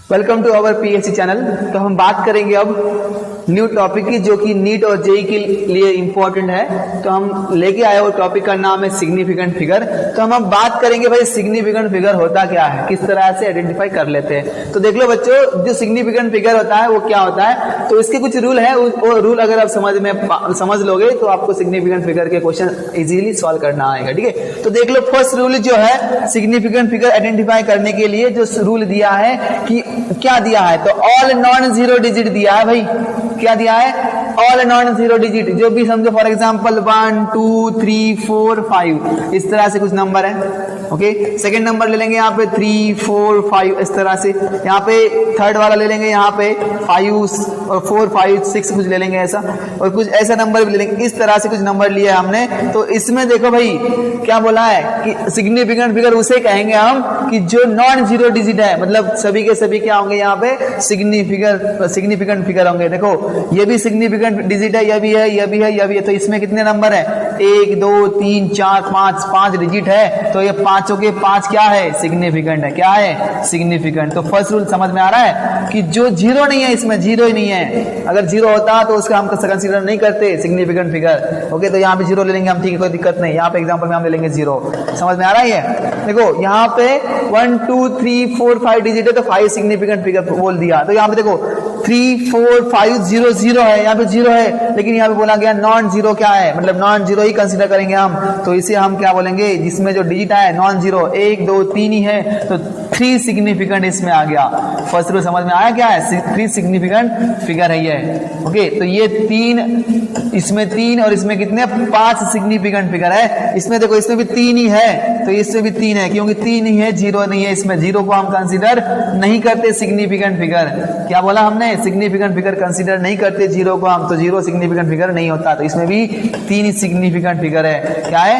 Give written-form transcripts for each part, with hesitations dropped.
Welcome to our PSC channel. तो हम बात करेंगे अब न्यू टॉपिक की, जो कि नीट और जेई के लिए इंपॉर्टेंट है। तो हम लेके आए वो टॉपिक का नाम है सिग्निफिकेंट फिगर। तो हम अब बात करेंगे भाई सिग्निफिकेंट फिगर होता क्या है, किस तरह से आइडेंटिफाई कर लेते हैं। तो देख लो बच्चों, जो सिग्निफिकेंट फिगर होता है वो क्या होता है, तो इसके कुछ रूल है। वो रूल अगर आप समझ लोगे तो आपको सिग्निफिकेंट फिगर के क्वेश्चन इजीली सॉल्व करना आएगा। ठीक है, तो देख लो फर्स्ट रूल जो है सिग्निफिकेंट फिगर आइडेंटिफाई करने के लिए जो रूल दिया है कि क्या दिया है, तो ऑल नॉन जीरो डिजिट दिया है भाई। क्या दिया है? ऑल नॉन जीरो डिजिट, जो भी समझो फॉर एग्जांपल 1 2 3 4 5 इस तरह से कुछ नंबर है। ओके, सेकंड नंबर ले लेंगे यहाँ पे 3 4 5 इस तरह से। यहाँ पे थर्ड वाला ले लेंगे यहाँ पे 5 और 4 5 6 कुछ ले लेंगे ऐसा, और कुछ ऐसा नंबर भी ले लेंगे। इस तरह से कुछ नंबर लिए हमने। तो इसमें देखो भाई क्या बोला है कि सिग्निफिकेंट फिगर उसे कहेंगे हम कि जो नॉन जीरो डिजिट है, मतलब सभी के सभी क्या होंगे यहाँ पे सिग्निफिकेंट फिगर होंगे। देखो ये भी सिग्निफिकेंट डिजिट है, यह भी है, यह भी है, यह भी है। तो इसमें कितने नंबर है? 1 2 3 4 5 डिजिट है। तो ये पांचों के पांच क्या है? सिग्निफिकेंट है। क्या है? सिग्निफिकेंट। तो फर्स्ट रूल समझ में आ रहा है कि जो जीरो नहीं है, इसमें जीरो ही नहीं है। अगर जीरो होता तो उसका हम कंसीडर नहीं करते सिग्निफिकेंट फिगर। ओके, तो यहाँ पे जीरो ले लेंगे हम, ठीक है, कोई दिक्कत नहीं। यहाँ पे एग्जांपल में हम ले लेंगे जीरो। समझ में आ रहा है? देखो यहाँ पे 1 2 3 4 5 डिजिट है, तो 5 सिग्निफिकेंट फिगर बोल दिया। तो यहाँ पे देखो 3 4 5 0 0 है, यहाँ पे जीरो है, लेकिन यहाँ पे बोला गया नॉन जीरो क्या है, मतलब नॉन जीरो ही कंसीडर करेंगे हम। तो इसे हम क्या बोलेंगे, जिसमें जो डिजिट है नॉन जीरो 1 2 3 ही है, तो 3 सिग्निफिकेंट इसमें आ गया। फर्स्ट रूल समझ में आया क्या है? 3 सिग्निफिकेंट फिगर है ये। ओके, तो ये 3, इसमें 3 और इसमें कितने? 5 सिग्निफिकेंट फिगर है। इसमें देखो इसमें भी 3 ही है, तो इसमें भी 3 है, क्योंकि 3 ही है, जीरो नहीं है। इसमें जीरो को हम कंसीडर नहीं करते सिग्निफिकेंट फिगर। क्या बोला हमने? सिग्निफिकेंट फिगर कंसीडर नहीं करते जीरो को हम, तो जीरो सिग्निफिकेंट फिगर नहीं होता। तो इसमें भी 3 ही सिग्निफिकेंट फिगर है। क्या है?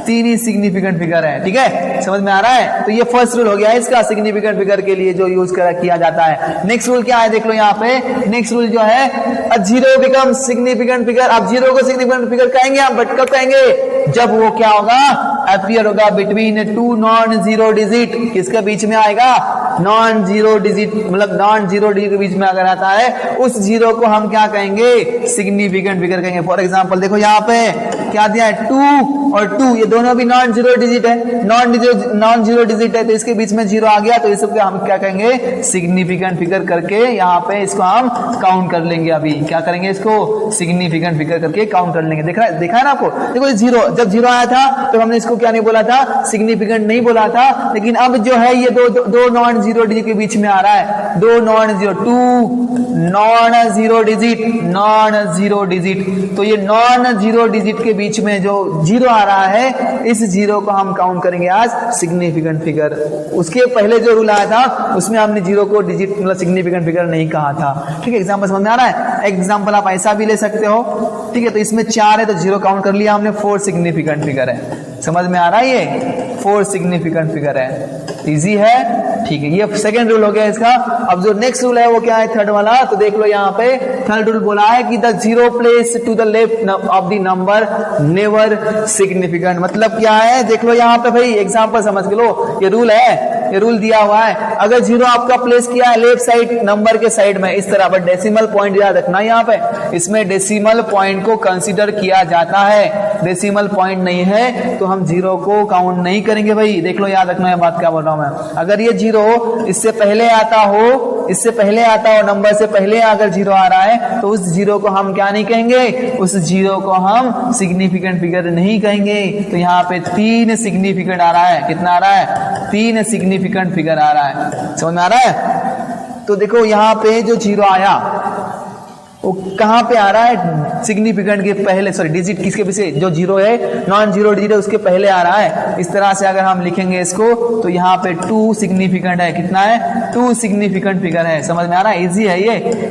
3 ही सिग्निफिकेंट फिगर है। ठीक है, समझ में आ रहा है? तो ये फर्स्ट रूल हो गया इसका सिग्निफिकेंट फिगर के लिए जो यूज किया जाता है। नेक्स्ट रूल क्या है देख लो यहाँ पे। नेक्स्ट रूल जो है जीरो बिकम सिग्निफिकेंट फिगर। अब जीरो को सिग्निफिकेंट फिगर कहेंगे हम, बट कब कहेंगे? जब वो क्या होगा? अपीयर होगा बिटवीन 2 नॉन जीरो डिजिट। किसके बीच में आएगा? नॉन जीरो डिजिट, मतलब नॉन जीरो डिजिट के बीच में अगर आता है, उस जीरो को हम क्या कहेंगे? सिग्निफिकेंट फिगर कहेंगे। फॉर एग्जांपल देखो यहाँ पे क्या दिया है? 2 और 2, ये दोनों भी नॉन जीरो डिजिट है, नॉन जीरो डिजिट है, तो इसके बीच में जीरो आ गया, तो इसको हम क्या कहेंगे? सिग्निफिकेंट फिगर करके यहाँ पे इसको हम काउंट कर लेंगे। अभी क्या करेंगे? इसको सिग्निफिकेंट फिगर करके काउंट कर लेंगे। देखा है ना आपको? देखो जीरो, जब जीरो आया था तो हमने इसको क्या नहीं बोला था? सिग्निफिकेंट नहीं बोला था। लेकिन अब जो है ये दो नॉन जीरो डिजिट के बीच में आ रहा है, 2 non zero, 2 non zero digit. तो ये नॉन जीरो डिजिट के बीच में जो जीरो आ रहा है, इस जीरो को हम काउंट करेंगे आज सिग्निफिकेंट फिगर। उसके पहले जो रूल आया था उसमें हमने जीरो को डिजिट मतलब सिग्निफिकेंट फिगर नहीं कहा था। ठीक है, एग्जांपल समझ में आ रहा है? एग्जांपल आप ऐसा भी ले सकते हो। ठीक है, तो इसमें 4 है तो जीरो काउंट कर लिया हमने, 4 सिग्निफिकेंट फिगर है। समझ में आ रहा है? ये 4 सिग्निफिकेंट फिगर है। इजी है, ठीक है। ये सेकंड रूल हो गया इसका। अब जो नेक्स्ट रूल है वो क्या है? थर्ड वाला। तो देख लो यहाँ पे थर्ड रूल बोला है कि the zero place to the left of the number never significant. मतलब क्या है? देख लो यहाँ पे भाई एग्जांपल समझ के लो, ये रूल है, ये रूल दिया हुआ है। अगर जीरो आपका प्लेस किया है लेफ्ट साइड नंबर के साइड में इस तरह, बट डेसिमल पॉइंट याद रखना यहाँ पे, इसमें डेसिमल पॉइंट को कंसीडर किया जाता है। डेसिमल पॉइंट नहीं है तो हम जीरो को काउंट नहीं करेंगे भाई। देख लो, याद रखना है बात क्या बोल रहा हूं मैं। अगर ये जीरो इससे पहले आता हो, नंबर से पहले अगर जीरो आ रहा है, तो उस जीरो को हम क्या नहीं कहेंगे? उस जीरो को हम सिग्निफिकेंट फिगर नहीं कहेंगे। तो यहाँ पे 3 सिग्निफिकेंट आ रहा है। कितना आ रहा है? 3 सिग्निफिकेंट फिगर आ रहा है। समझ में आ रहा है? तो देखो यहाँ पे जो जीरो आया वो कहां पे आ रहा है? सिग्निफिकेंट के पहले, सॉरी डिजिट किसके पीछे? जो जीरो है, नॉन जीरो डिजिट है, उसके पहले आ रहा है। इस तरह से अगर हम लिखेंगे इसको, तो यहाँ पे 2 सिग्निफिकेंट है। कितना है? 2 सिग्निफिकेंट फिगर है। समझ में आ रहा है? इजी है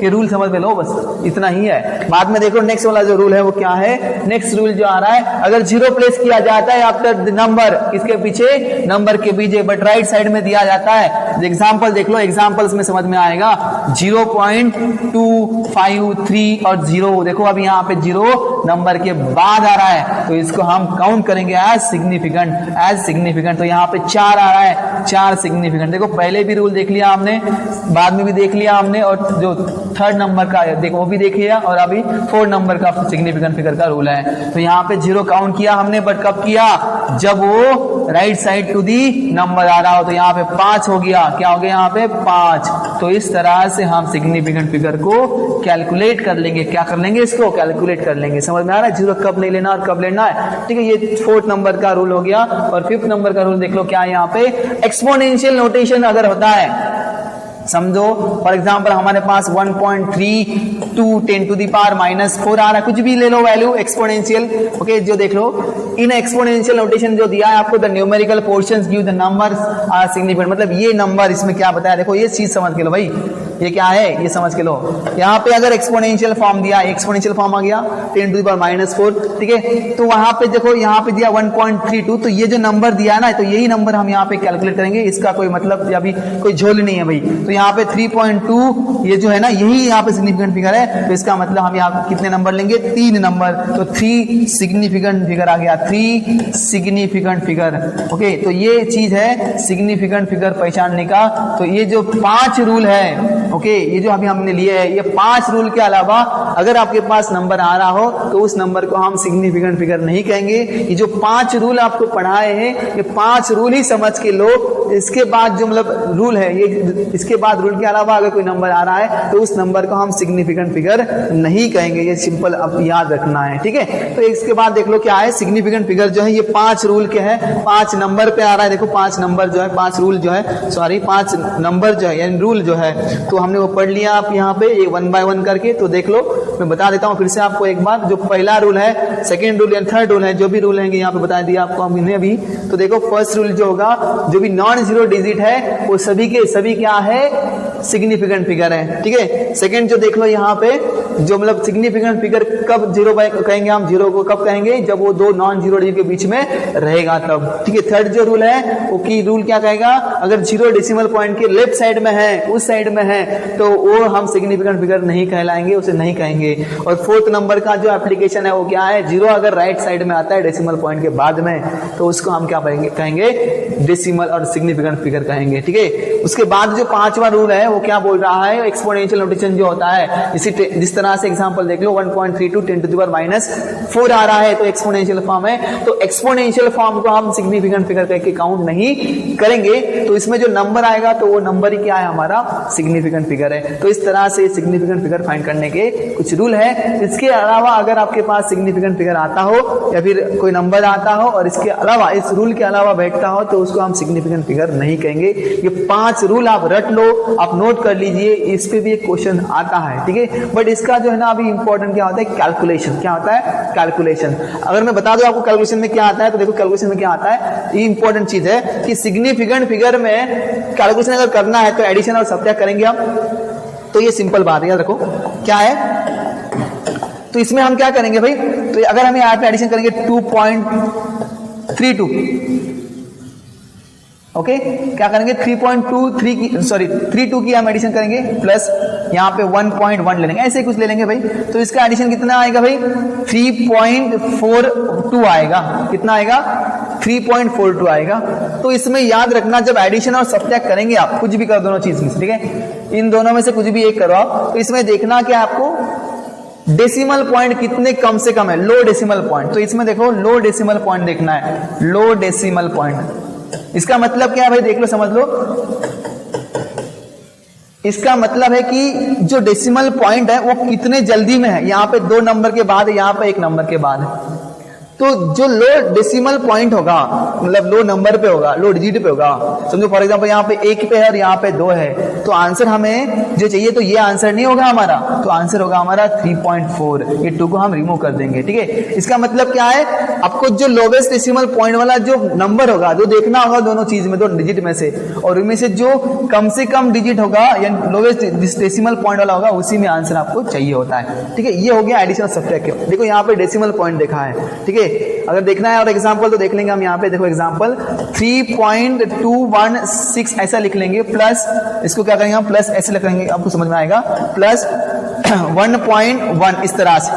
ये रूल समझ में लो, बस इतना ही है। बाद में देखो नेक्स्ट वाला जो रूल है वो क्या है। नेक्स्ट रूल जो आ रहा है, अगर जीरो प्लेस किया जाता है आफ्टर नंबर, किसके पीछे? नंबर के पीछे, बट राइट साइड में दिया जाता है। एग्जाम्पल देख लो, एग्जाम्पल्स में समझ में आएगा। 0.25 3 और 0, देखो अब यहाँ पे 0 नंबर के बाद आ रहा है तो इसको हम काउंट करेंगे एज सिग्निफिकेंट। तो यहाँ पे 4 आ रहा है, 4 सिग्निफिकेंट। देखो पहले भी रूल देख लिया हमने, बाद में भी देख लिया हमने, और जो थर्ड नंबर का देखो वो भी देख लिया, और अभी 4 नंबर का सिग्निफिकेंट फिगर का रूल है। तो यहाँ पे 0 काउंट किया हमने, बट कब किया, जब वो right side to the number आ रहा हो। तो यहाँ पे 5 हो गया, क्या हो गया यहाँ पे 5। तो इस तरह से हम सिग्निफिकेंट फिगर को कैलकुलेट कर लेंगे। क्या कर लेंगे, इसको कैलकुलेट कर लेंगे। समझ में आ रहा है 0 कब नहीं लेना और कब लेना है, ठीक है। ये 4th नंबर का रूल हो गया। और 5th नंबर का रूल देख लो क्या है यहाँ पे, एक्सपोनेंशियल नोटेशन अगर होता है, समझो फॉर एग्जांपल हमारे पास 1.32 10 टू द पावर -4 आ रहा है, कुछ भी ले लो वैल्यू एक्सपोनेंशियल, ओके। जो देख लो इन एक्सपोनेंशियल नोटेशन जो दिया है आपको, the numerical portions give the numbers are significant, मतलब ये नंबर इसमें क्या बताया, देखो ये चीज समझ के लो भाई, ये क्या है ये समझ के लो। यहाँ पे अगर एक्सपोनेंशियल फॉर्म दिया, एक्सपोनेंशियल फॉर्म आ गया 10 टू द पावर -4, ठीक है। तो वहां पे देखो यहाँ पे दिया 1.32, तो ये जो नंबर दिया है ना, तो यही नंबर हम यहाँ पे कैलकुलेट करेंगे। इसका कोई मतलब अभी कोई झोल नहीं है भाई। तो यहाँ पे 3.2 ये जो है ना, यही यहाँ पे सिग्निफिकेंट फिगर है। तो इसका मतलब हम यहाँ कितने नंबर लेंगे, 3 नंबर। तो 3 सिग्निफिकेंट फिगर आ गया, 3 सिग्निफिकेंट फिगर, ओके। तो ये चीज है सिग्निफिकेंट फिगर पहचानने का। तो ये जो 5 रूल है, ओके, ये जो अभी हमने लिए है, ये 5 रूल के अलावा अगर आपके पास नंबर आ रहा हो तो उस नंबर को हम सिग्निफिकेंट फिगर नहीं कहेंगे। ये जो 5 रूल आपको पढ़ाए हैं, ये 5 रूल ही समझ के लो। इसके बाद जो मतलब रूल है, ये इसके बाद रूल के अलावा अगर कोई नंबर आ रहा है तो उस नंबर को हम सिग्निफिकेंट फिगर नहीं कहेंगे। ये सिंपल अब याद रखना है, ठीक है। तो इसके बाद देख लो क्या है, सिग्निफिकेंट फिगर जो है ये 5 रूल के है, 5 नंबर पे आ रहा है। देखो 5 नंबर जो है, 5 रूल जो है, सॉरी 5 नंबर जो है यानी रूल जो है, तो हमने वो पढ़ लिया आप यहाँ पे ये 1 बाय 1 करके। तो देख लो मैं बता देता हूँ फिर से आपको एक बार, जो पहला रूल है, सेकेंड रूल या थर्ड रूल है, जो भी रूल है यहाँ पे बता दिया आपको हमने अभी। तो देखो फर्स्ट रूल जो होगा, जो भी नॉन जीरो डिजिट है वो सभी के सभी क्या है, सिग्निफिकेंट फिगर है, ठीक है। सेकंड जो देख लो यहाँ पे, जो मतलब सिग्निफिकेंट फिगर कब जीरो कहेंगे हम, जीरो को कब कहेंगे, जब वो 2 नॉन जीरो डिजिट के बीच में रहेगा तब, ठीक है। थर्ड जो रूल है वो की रूल क्या कहेगा, अगर 0 डेसिमल पॉइंट के लेफ्ट साइड में है, उस साइड में है, तो वो हम सिग्निफिकेंट फिगर नहीं कहलाएंगे, उसे नहीं कहेंगे। और 4th नंबर का जो एप्लीकेशन है वो क्या है, 0 अगर राइट साइड में आता है डेसिमल पॉइंट के बाद में, तो उसको हम क्या कहेंगे, डेसिमल और सिग्निफिकेंट फिगर कहेंगे, ठीक है। उसके बाद जो 5वां रूल है वो क्या बोल रहा है, एक्सपोनेंशियल नोटेशन जो होता है, जिस तरह से एग्जांपल देख लो 1.32 10 टू द पावर -4 आ रहा है, तो एक्सपोनेंशियल फॉर्म है। तो एक्सपोनेंशियल फॉर्म को हम सिग्निफिकेंट फिगर करके काउंट नहीं करेंगे। तो इसमें जो नंबर आएगा तो वो नंबर ही क्या है, हमारा सिग्निफिकेंट फिगर है। तो इस तरह से सिग्निफिकेंट फिगर फाइंड करने के कुछ रूल है। इसके अलावा अगर आपके पास सिग्निफिकेंट फिगर आता हो या फिर कोई नंबर आता हो और इसके अलावा इस रूल के अलावा बैठता हो, तो उसको हम सिग्निफिकेंट फिगर नहीं कहेंगे। ये 5 रूल आप रट लो, आप नोट कर लीजिए, इस पे भी एक क्वेश्चन आता है, ठीक है। बट इसका जो है ना अभी इंपॉर्टेंट क्या होता है, कैलकुलेशन। क्या होता है, कैलकुलेशन। अगर मैं बता दूं आपको कैलकुलेशन में क्या आता है, तो देखो कैलकुलेशन में क्या आता है, ये इंपॉर्टेंट चीज है कि सिग्निफिकेंट फिगर में कैलकुलेशन अगर करना है तो एडिशन और सब्ट्रैक्ट करेंगे हम। तो ये सिंपल बात है, याद रखो क्या है। तो इसमें हम क्या करेंगे भाई, तो अगर हम यहाँ पे एडिशन करेंगे 2.32, ओके, क्या करेंगे 3.32 की हम एडिशन करेंगे, प्लस यहाँ पे 1.1 ले लेंगे, ऐसे कुछ ले लेंगे भाई। तो इसका एडिशन कितना आएगा भाई, 3.42 आएगा। कितना आएगा, 3.42 आएगा। तो इसमें याद रखना, जब एडिशन और सब्ट्रैक्ट करेंगे आप, कुछ भी कर दोनों चीज में, ठीक है, इन दोनों में से कुछ भी एक करो आप। तो इसमें देखना कि आपको डेसिमल पॉइंट कितने कम से कम है, लो डेसिमल पॉइंट। तो इसमें देखो लो डेसिमल पॉइंट देखना है, लो डेसिमल पॉइंट। इसका मतलब क्या है भाई, देख लो, समझ लो। इसका मतलब है कि जो डेसिमल पॉइंट है वो कितने जल्दी में है, यहां पे 2 नंबर के बाद है, यहां पे 1 नंबर के बाद है। तो जो लो डेसिमल पॉइंट होगा, मतलब लो नंबर पे होगा, लो डिजिट पे होगा, समझो फॉर एग्जांपल यहाँ पे 1 पे है और यहाँ पे 2 है, तो आंसर हमें जो चाहिए, तो ये आंसर नहीं होगा हमारा, तो आंसर होगा हमारा 3.4। ये 2 को हम रिमूव कर देंगे, ठीक है। इसका मतलब क्या है, आपको जो लोवेस्ट डेसिमल पॉइंट वाला जो नंबर होगा, जो देखना होगा दोनों चीज में, दो डिजिट में से, और उनमें से जो कम से कम डिजिट होगा या लोवेस्ट डेसिमल पॉइंट वाला होगा, उसी में आंसर आपको चाहिए होता है। ठीक है, ये हो गया एडिशन और सब्ट्रैक्ट। देखो यहाँ पे डेसिमल पॉइंट देखा है। ठीक है, अगर देखना है और एग्जांपल तो देख लेंगे हम यहाँ पे। देखो एग्जांपल 3.216 ऐसा लिख लेंगे, प्लस इसको क्या करेंगे हम, प्लस ऐसे लिखेंगे, आपको समझ में आएगा, प्लस 1.1 इस तरह से,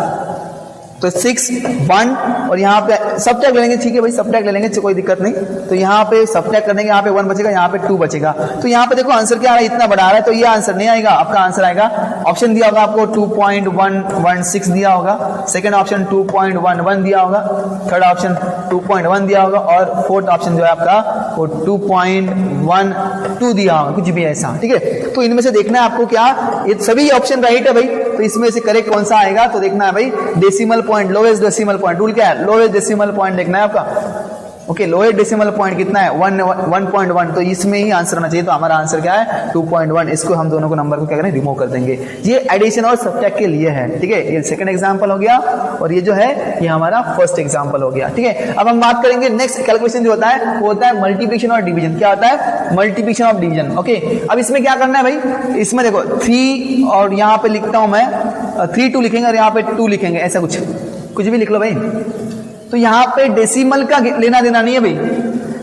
तो 6 1 और यहाँ पे सब्ट्रैक्ट ले लेंगे। ठीक है भाई, सब्ट्रैक्ट ले लेंगे, कोई दिक्कत नहीं। तो यहाँ पे सब्ट्रैक्ट कर देंगे, यहाँ पे 1 बचेगा, यहाँ पे 2 बचेगा। तो यहाँ पे देखो आंसर क्या आ रहा है, इतना बड़ा आ रहा है, तो ये आंसर नहीं आएगा। आपका आंसर आएगा, ऑप्शन दिया होगा आपको 2.116 दिया होगा, सेकंड ऑप्शन 2.11 दिया होगा, थर्ड ऑप्शन 2.1 दिया होगा, और फोर्थ ऑप्शन जो है आपका वो 2.12 दिया होगा, कुछ भी ऐसा। ठीक है, तो इनमें से देखना है आपको क्या, ये सभी ऑप्शन राइट है भाई, तो इसमें से करेक्ट कौन सा आएगा, तो देखना है भाई decimal point, lowest decimal point. Rule क्या है, लोवेस्ट डेसिमल पॉइंट देखना है आपका। ओके, लोएस्ट डेसिमल पॉइंट कितना है, 1.1, तो इसमें ही आंसर होना चाहिए। तो हमारा आंसर क्या है, 2.1। इसको हम दोनों को नंबर को क्या करें, रिमूव कर देंगे। ये एडिशन और सब्ट्रैक्ट के लिए है। ठीक है, ये सेकंड एग्जांपल हो गया, और ये जो है ये हमारा फर्स्ट एग्जांपल हो गया। ठीक है, अब हम बात करेंगे नेक्स्ट कैलकुलेशन जो होता है, वो होता है मल्टीप्लिकेशन और डिवीजन। क्या होता है, मल्टीप्लिकेशन ऑफ डिवीजन। ओके, अब इसमें क्या करना है भाई, इसमें देखो 3 और यहाँ पे लिखता हूं मैं 3 2 लिखेंगे, और यहाँ पे 2 लिखेंगे, ऐसा कुछ भी लिख लो भाई। तो यहाँ पे डेसिमल का लेना देना नहीं है भाई,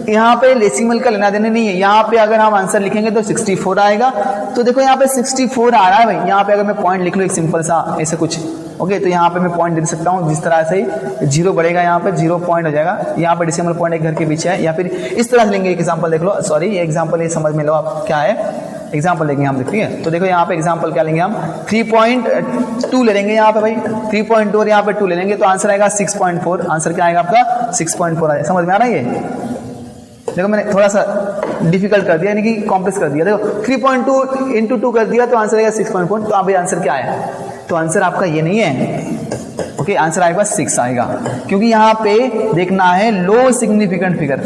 यहाँ पे डेसिमल का लेना देना नहीं है। यहाँ पे अगर हम आंसर लिखेंगे तो 64 आएगा। तो देखो यहाँ पे 64 आ रहा है भाई। यहाँ पे अगर मैं पॉइंट लिख लूँ एक सिंपल सा ऐसे कुछ, ओके, तो यहाँ पे मैं पॉइंट दे सकता हूँ जिस तरह से 0 बढ़ेगा, यहाँ पे 0 पॉइंट हो जाएगा। यहाँ पे डेसिमल पॉइंट एक घर के पीछे है, या फिर इस तरह से लेंगे। एक एग्जाम्पल देख लो, सॉरी ये एग्जाम्पल ये समझ में लो आप क्या है, एग्जाम्पल लेंगे हम। ठीक है, तो देखो यहाँ पे एग्जाम्पल क्या लेंगे हम, 3.2 ले लेंगे यहाँ पे भाई, 3.2 और यहाँ पे 2 ले लेंगे, तो आंसर आएगा 6.4। आंसर क्या आएगा आपका, 6.4 आएगा। समझ में आ रहा है ये? देखो मैंने थोड़ा सा डिफिकल्ट कर दिया, यानी कि कॉम्प्लेक्स कर दिया। देखो 3.2 इंटू 2 कर दिया, तो आंसर आएगा 6.4। तो अभी आंसर क्या आया, तो आंसर आपका ये नहीं है। ओके, आंसर आएगा 6 आएगा, क्योंकि यहाँ पे देखना है लो सिग्निफिकेंट फिगर।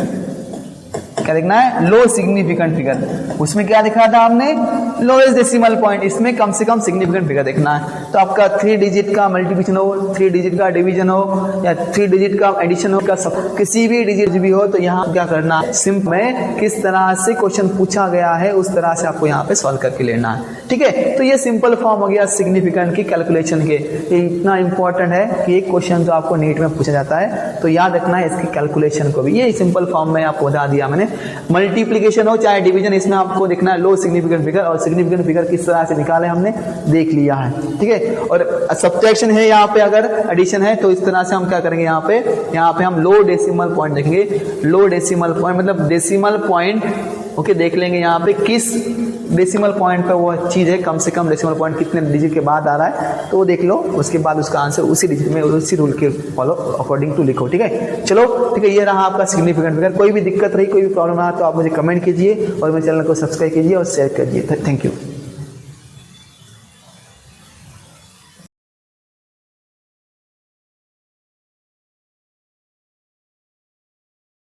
क्या देखना है, लो सिग्निफिकेंट फिगर। उसमें क्या दिखा था हमने, लोएस्ट डेसिमल पॉइंट। इसमें कम से कम सिग्निफिकेंट फिगर देखना है। तो आपका 3 डिजिट का मल्टीप्लिकेशन हो, 3 डिजिट का डिवीजन हो, या 3 डिजिट का एडिशन हो, किसी भी डिजिट भी हो, तो यहाँ क्या करना है, सिंपल में किस तरह से क्वेश्चन पूछा गया है उस तरह से आपको यहाँ पे सॉल्व करके लेना है। ठीक है, तो ये सिंपल फॉर्म हो गया सिग्निफिकेंट की कैलकुलेशन के। ये इतना इंपॉर्टेंट है कि एक क्वेश्चन जो आपको नीट में पूछा जाता है, तो याद रखना है इसकी कैलकुलेशन को भी। ये सिंपल फॉर्म में आपको बता दिया मैंने। मल्टीप्लिकेशन हो चाहे डिवीजन, इसमें आपको देखना है लो सिग्निफिकेंट फिगर, और सिग्निफिकेंट फिगर किस तरह से निकाले हमने देख लिया है। ठीक है, और सब्ट्रैक्शन है यहाँ पे, अगर एडिशन है तो इस तरह से हम क्या करेंगे, यहाँ पे हम लो डेसिमल पॉइंट देखेंगे। लो डेसिमल पॉइंट मतलब डेसिमल पॉइंट, ओके, देख लेंगे यहाँ पे किस डेसिमल पॉइंट पे वो चीज है, कम से कम डेसिमल पॉइंट कितने डिजिट के बाद आ रहा है, तो वो देख लो। उसके बाद उसका आंसर उसी डिजिट में, उसी रूल के फॉलो अकॉर्डिंग टू लिखो। ठीक है, चलो ठीक है, ये रहा आपका सिग्निफिकेंट फिगर। कोई भी दिक्कत रही, कोई भी प्रॉब्लम रहा, तो आप मुझे कमेंट कीजिए, और मेरे चैनल को सब्सक्राइब कीजिए और शेयर कीजिए। Thank you.